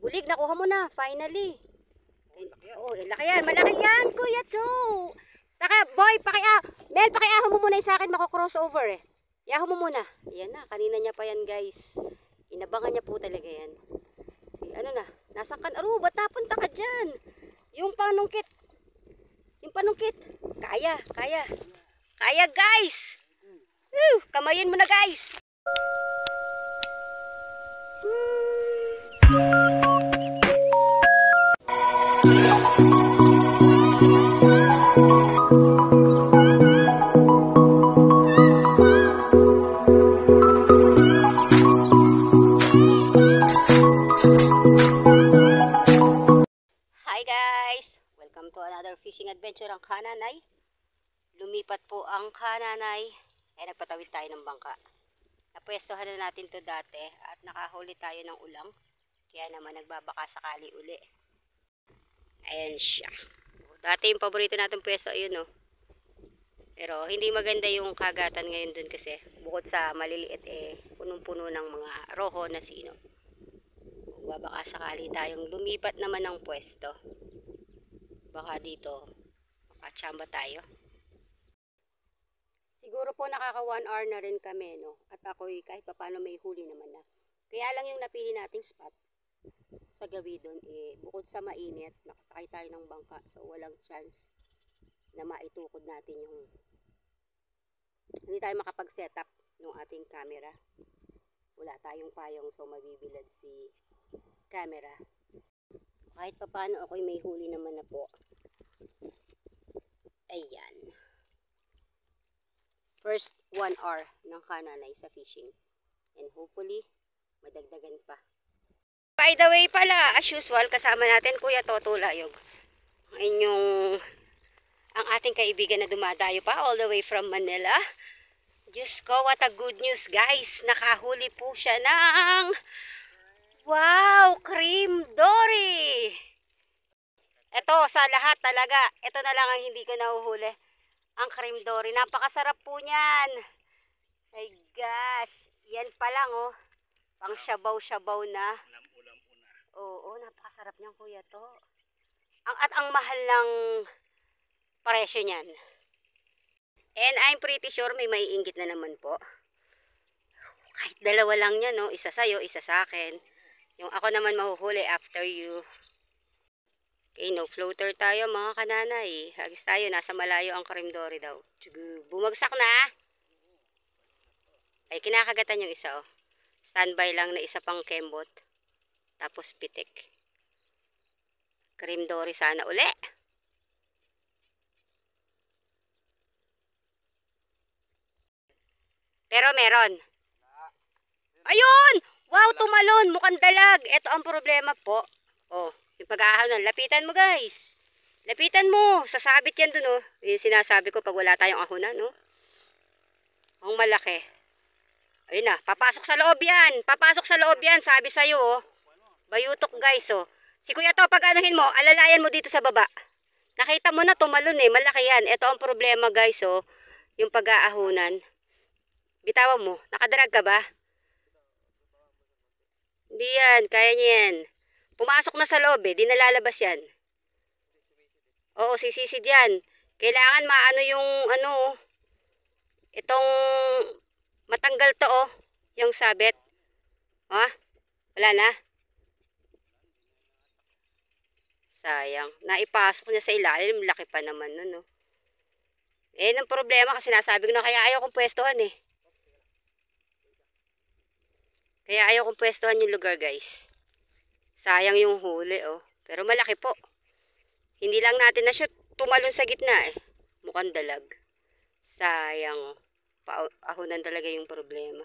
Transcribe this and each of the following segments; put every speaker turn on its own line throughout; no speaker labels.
Bulig, nakuha mo na, finally. Oh, laki yan. Malaki yan, Kuya Joe. Taka, boy, Mel, pakiaho mo muna yung sa akin, mako-crossover eh. Iaho mo muna. Yan na, kanina niya pa yan, guys. Inabangan niya po talaga yan. Ano na, nasan ka? Ba't napunta ka dyan? Yung panungkit. Kaya. Kaya, guys. Kamayin mo na, guys. To another fishing adventure ang Kananay. Lumipat po ang Kananay. Nagpatawid tayo ng bangka. Napwestohan na natin to dati at nakahuli tayo ng ulang. Kaya naman nagbabaka sakali uli. Ayan siya. Dati yung paborito natin pwesto, ayun Pero hindi maganda yung kagatan ngayon dun kasi bukod sa maliliit punong-puno ng mga roho na sino. Magbabaka sakali tayong lumipat naman ng pwesto. Baka dito makachamba tayo. Siguro po nakaka 1 hour na rin kami, At ako'y kahit paano may huli naman na. Kaya lang yung napili nating spot sa gawi doon bukod sa mainit, nakasakay tayo ng bangka. So walang chance na maitukod natin yung hindi tayo makapag-setup ng ating camera. Wala tayong payong so mabibilad si camera. Kahit pa paano ako'y may huli naman na po. Ayan. First 1 hour ng Kananay sa fishing. And hopefully, madagdagan pa. By the way pala, as usual, kasama natin Kuya Toto Layog. Ang ating kaibigan na dumadayo pa all the way from Manila. Diyos ko, what a good news guys. Nakahuli po siya ng wow, cream dory! Ito, sa lahat talaga, ito na lang ang hindi ko nahuhuli. Ang cream dory, napakasarap po niyan. My gosh, yan pa lang pang shabaw-shabaw na. Oo, napakasarap niyan Kuya to. At ang mahal ng presyo niyan. And I'm pretty sure may maiinggit na naman po. Kahit dalawa lang yan, isa sa'yo, isa sa akin. Yung ako naman mahuhuli after you. Okay, floater tayo mga Kananay. Hagis tayo, nasa malayo ang cream dory daw. Bumagsak na. Ay, kinakagatan yung isa Standby lang na isa pang kembot. Tapos pitik. Cream dory sana uli. Pero meron. Ayun! Wow, tumalon. Mukhang dalag. Ito ang problema po. Yung pag-aahaw lapitan mo guys. Lapitan mo. Sasabit yan dun Yung sinasabi ko pag wala tayong ahunan Ang malaki. Ayun na. Papasok sa loob yan. Papasok sa loob yan. Sabi sa'yo Bayutok guys Si Kuya to pag anuhin mo, alalayan mo dito sa baba. Nakita mo na tumalon Malaki yan. Ito ang problema guys Yung pag-aahunan. Bitawan mo. Nakadrag ka ba? Hindi yan. Kaya niya yan. Pumasok na sa loob di nalalabas yan. Oo, sisisid yan. Kailangan maano yung itong matanggal to yung sabit. Wala na. Sayang. Naipasok niya sa ilalim. Laki pa naman nun ang problema kasi nasabi ko na kaya ayaw kong pwestuhan Kaya ayaw kong pwestuhan yung lugar guys. Sayang yung huli Pero malaki po. Hindi lang natin na shoot tumalon sa gitna Mukhang dalag. Sayang. Paahunan talaga yung problema.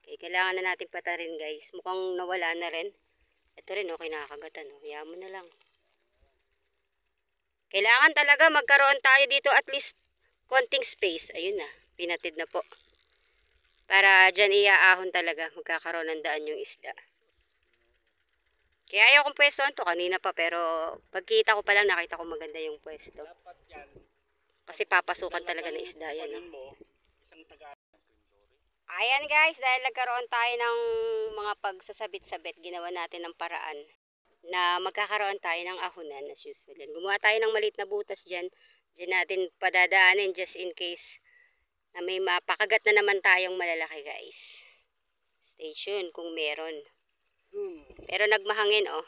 Okay, kailangan na natin patarin guys. Mukhang nawala na rin. Ito rin kinakagatan Hayaan mo na lang. Kailangan talaga magkaroon tayo dito at least konting space. Ayun na. Pinatid na po. Para dyan iaahon talaga. Magkakaroon ng daan yung isda. Kaya ayaw kong pwestohan to kanina pa pero pagkita ko pa lang nakita ko maganda yung pwesto. Kasi papasukan talaga ng isda yan Ayan guys, dahil nagkaroon tayo ng mga pagsasabit-sabit, ginawa natin ng paraan na magkakaroon tayo ng ahunan as usual. Gumawa tayo ng maliit na butas dyan. Dyan natin padadaanin just in case na may mapakagat na naman tayong malalaki guys. Stay tuned kung meron. Pero nagmahangin oh.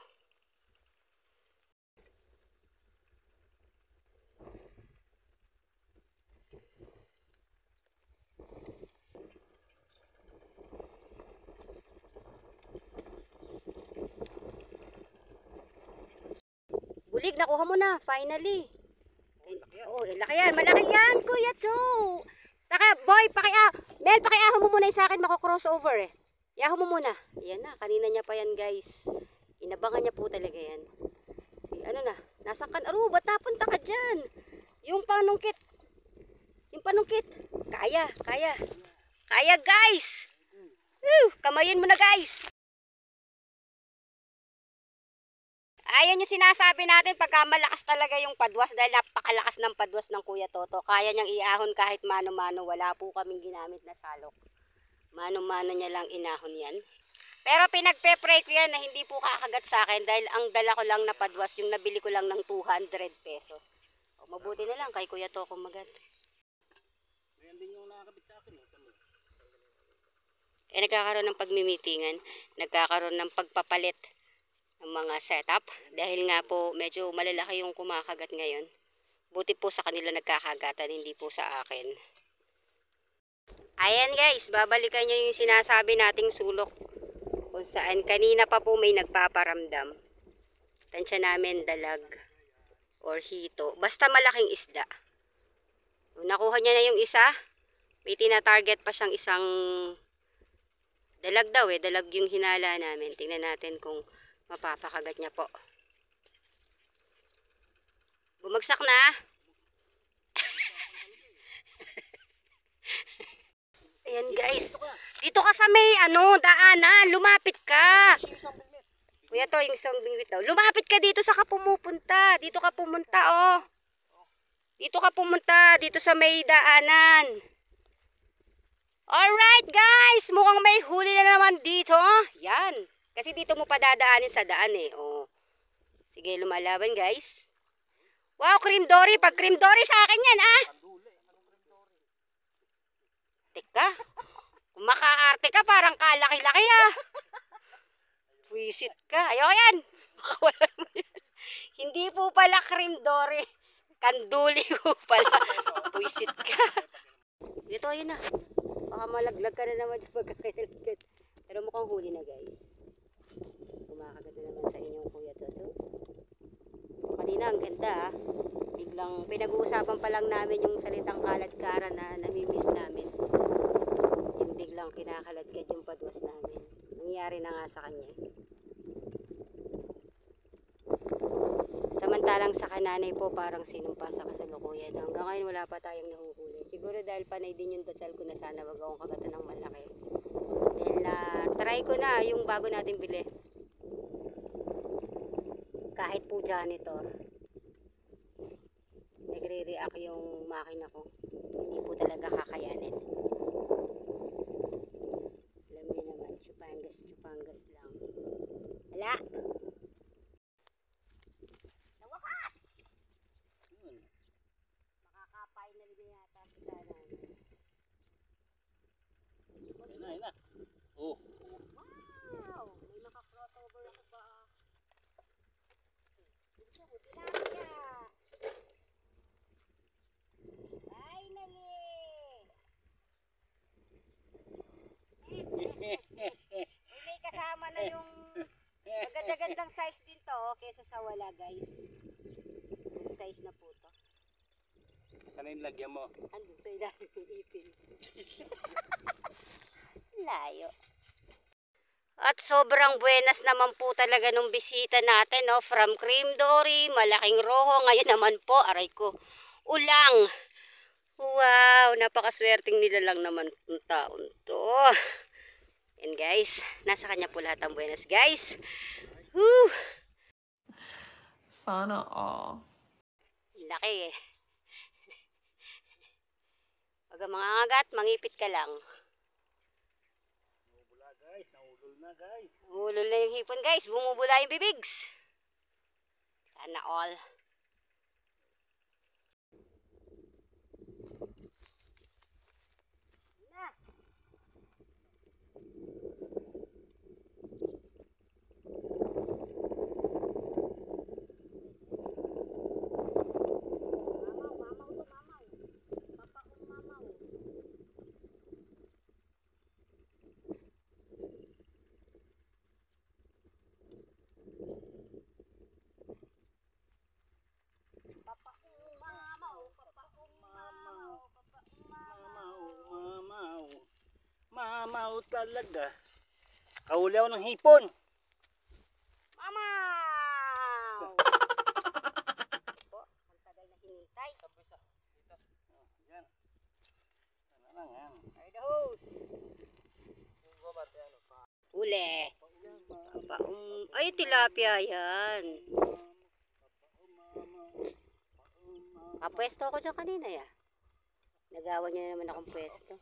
Bulig, nakuha mo na, finally. Oh, laki yan, malaki yan, Kuya Joe. Saka, boy, Mel, pakiaho mo muna yung sa akin, mako-crossover eh. Iaho mo muna. Yan na, kanina niya pa yan, guys. Inabangan niya po talaga yan. Ano na, nasa ba't napunta ka dyan? Yung panungkit. Kaya. Kaya, guys. Kamayin mo na, guys. Ayan yung sinasabi natin pagka malakas talaga yung padwas dahil napakalakas ng padwas ng Kuya Toto. Kaya niyang iahon kahit mano-mano. Wala po kaming ginamit na salok. Mano-mano niya lang inahon yan. Pero pinagpe-pray ko yan na hindi po kakagat sa akin dahil ang dala ko lang na padwas, yung nabili ko lang ng 200 pesos. O, mabuti na lang kay Kuya Toto magat.
Ayan din yung nakakabit sa akin.
Kaya nagkakaroon ng pagmimitingan, nagkakaroon ng pagpapalit ng mga setup dahil nga po medyo malalaki yung kumakagat ngayon. Buti po sa kanila nagkakagatan, hindi po sa akin. Ayan guys, babalikan nyo yung sinasabi nating sulok kung saan kanina pa po may nagpaparamdam. Tansya namin dalag or hito, basta malaking isda. Nakuha niya na yung isa, may tina-target pa siyang isang dalag daw eh, dalag yung hinala namin. Tingnan natin kung mapapakagat niya po. Bumagsak na. Ayan guys. Dito ka sa may daanan. Lumapit ka. Kuya to, yung isang bingwit daw. Lumapit ka dito sa ka pumupunta. Dito ka pumunta oh. Dito ka pumunta. Dito sa may daanan. Alright guys. Mukhang may huli na naman dito. Yan. Kasi dito mo pa dadaanin sa daan eh. Oh. Sige, lumalaban guys. Wow, cream dory. Pag cream dory sa akin yan ah. Teka. Kung makaarte ka, parang kalaki-laki ah. Wisit ka. Ayaw yan. Makawalan mo yan. Hindi po pala cream dory. Kanduli po pala. Wisit ka. Ito, ayun na. Baka malaglag ka na naman sa pagkakailagad. Pero mukhang huli na guys. Kumakagat na naman sa inyong Kuya Toto. Kanina ang ganda ah. Biglang pinag-uusapan pa lang namin yung salitang kaladkaran na namimiss namin. Yung biglang kinakaladkad yung padwas namin. Nangyari na nga sa kanya. Samantalang sa kananay po parang sinumpa sa kasalukuyan. Hanggang ngayon wala pa tayong nahuhuli. Siguro dahil panay din yung dasal ko na sana wag akong kagatan ng malaki. Dahil try ko na yung bago natin bili. Kahit po janitor. Nagre-react yung makina ko. Hindi po talaga kakayanin. Alam niyo naman, chupangas lang. Wala! Nawakas! Makaka-final na yata kita na.
Ayun na. Oh.
Wow! May maka-crossover ako ba? Tilapia! Finally! May kasama na yung maganda-gandang size din to kesa sa wala guys. Good size na po to.
Sana yung lagyan mo.
Andun sa ilalim ng ipin. Layo. At sobrang buenas naman po talaga nung bisita natin, no? From cream dory, malaking roho. Ngayon naman po, aray ko, ulang. Wow, napakaswerteng nila lang naman ng taon to. And guys, nasa kanya po lahat ang buenas, guys. Woo!
Sana all.
Laki eh. Pag mga agat, mangipit ka lang.
na guys.
Hulol na yung hipon guys. Bumubula yung bibigs. Sana all.
Mamaw talaga. Kahuli ako ng hipon.
Mama! Po, ang tagal na hinintay.
Yan. Ano lang yan.
Fire the hose. Huli. Ay, tilapia yan. Kapwesto ako dyan kanina ya. Nagawan niyo na naman akong pwesto.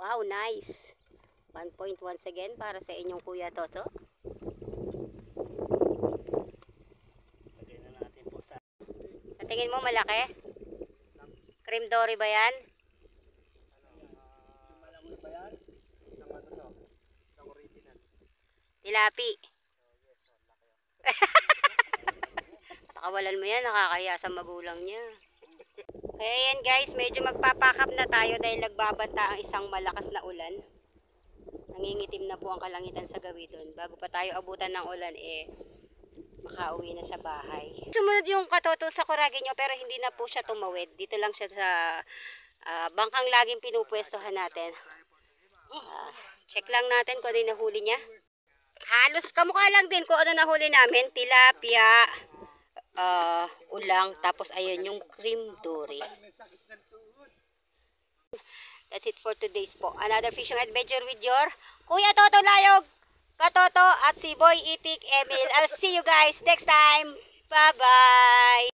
Wow, nice. 1 point once again para sa inyong Kuya Toto.
Lagay na natin po sa...
Sa tingin mo malaki? Cream dory ba yan?
Malamon ba yan? Isang ano to? Isang original.
Tilapi. Nakawalan mo yan, nakakaya sa magulang niya. Kaya yan guys, medyo magpapakap na tayo dahil nagbabanta ang isang malakas na ulan. Nangingitim na po ang kalangitan sa gabi doon. Bago pa tayo abutan ng ulan, makauwi na sa bahay. Sumunod yung katoto sa kuragi nyo pero hindi na po siya tumawid. Dito lang siya sa bangkang laging pinupwestohan natin. Check lang natin kung ano yung nahuli niya. Halos kamukha lang din kung ano nahuli namin. Tilapia, ulang, tapos ayun yung cream dory. That's it for today's po. Another fishing adventure with your Kuya Toto Layog, Katoto at si Boy Itik Emil. I'll see you guys next time. Bye-bye!